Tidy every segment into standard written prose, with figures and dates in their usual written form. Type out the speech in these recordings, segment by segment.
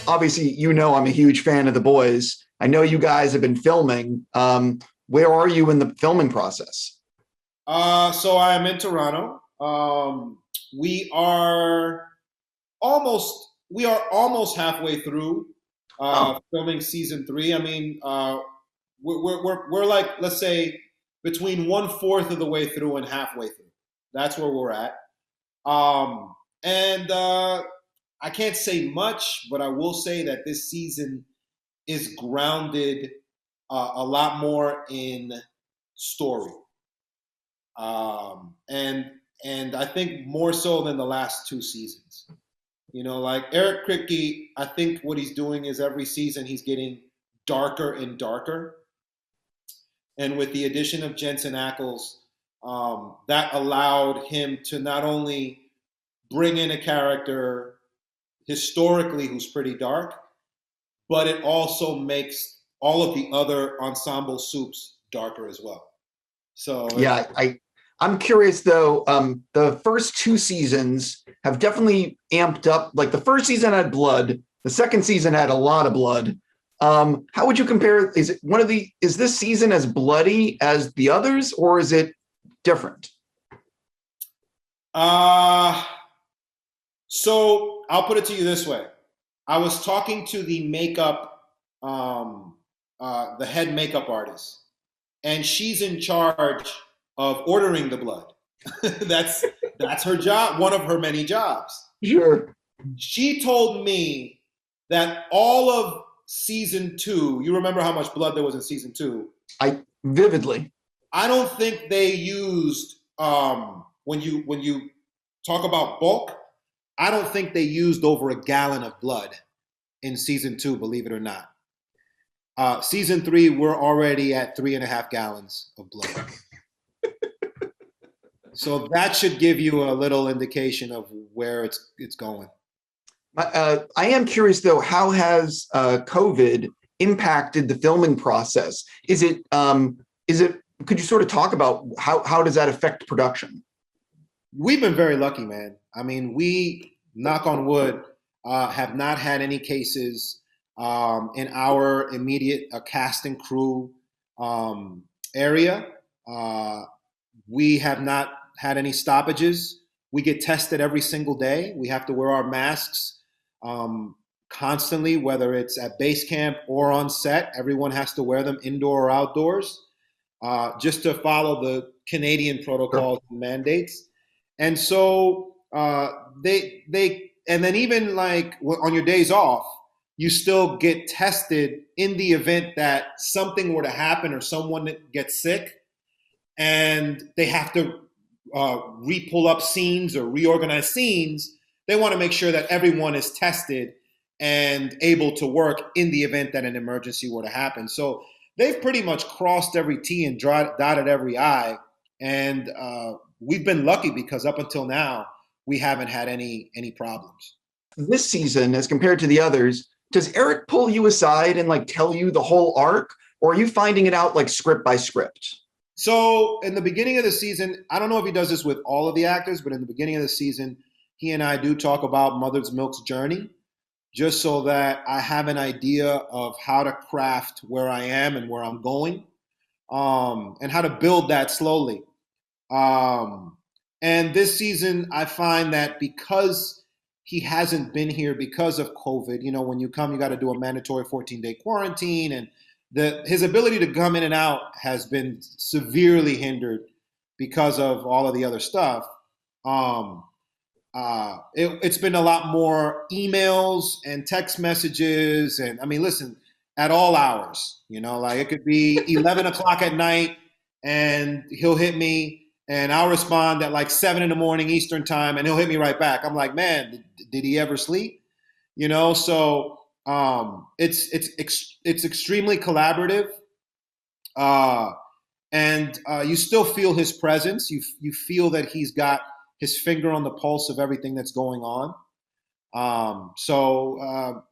obviously, I'm a huge fan of the boys. I know you guys have been filming. Where are you in the filming process? So I am in Toronto. We are almost halfway through Oh, filming season three. I mean, we're like, let's say, between one fourth of the way through and halfway through. That's where we're at. And I can't say much, but I will say that this season is grounded a lot more in story. And I think more so than the last two seasons. Like Eric Kripke, I think what he's doing is every season he's getting darker and darker. And with the addition of Jensen Ackles, that allowed him to not only bring in a character historically who's pretty dark, but it also makes all of the other ensemble Supes darker as well. So yeah. I'm curious though. The first two seasons have definitely amped up. Like the first season had blood. The second season had a lot of blood. How would you compare? Is this season as bloody as the others, or is it different? Uh, so I'll put it to you this way. I was talking to the head makeup artist, and she's in charge of ordering the blood. that's that's her job, one of her many jobs. Sure. She told me that all of season two, you remember how much blood there was in season two? I vividly. I don't think they used when you talk about bulk. I don't think they used over a gallon of blood in season two. Believe it or not, season three we're already at 3.5 gallons of blood. So that should give you a little indication of where it's going. I am curious though. How has COVID impacted the filming process? Is it? Is it? Could you sort of talk about how does that affect production? We've been very lucky, man. I mean, we, knock on wood, have not had any cases in our immediate cast and crew area. Uh, we have not had any stoppages. We get tested every single day. We have to wear our masks constantly, whether it's at base camp or on set. Everyone has to wear them indoor or outdoors, just to follow the Canadian Sure. protocols and mandates. And so and then even like on your days off, you still get tested in the event that something were to happen or someone gets sick and they have to re-pull up scenes or reorganize scenes. They want to make sure that everyone is tested and able to work in the event that an emergency were to happen. So they've pretty much crossed every T and dotted every I. And we've been lucky because up until now, we haven't had any problems. This season, as compared to the others, does Eric pull you aside and like tell you the whole arc, or are you finding it out like script by script? So in the beginning of the season, I don't know if he does this with all of the actors, but in the beginning of the season, he and I do talk about Mother's Milk's journey, just so that I have an idea of how to craft where I am and where I'm going, and how to build that slowly. Um, and this season, I find that because he hasn't been here because of COVID, when you come, you got to do a mandatory 14-day quarantine, and his ability to come in and out has been severely hindered because of all of the other stuff. Um, it's been a lot more emails and text messages, and I mean, listen, at all hours, like it could be 11 o'clock at night, and he'll hit me, and I'll respond at like 7 in the morning Eastern time, and he'll hit me right back. I'm like, man, did he ever sleep? So it's extremely collaborative, uh, and you still feel his presence. You feel that he's got his finger on the pulse of everything that's going on. So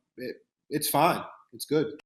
it's fine. It's good.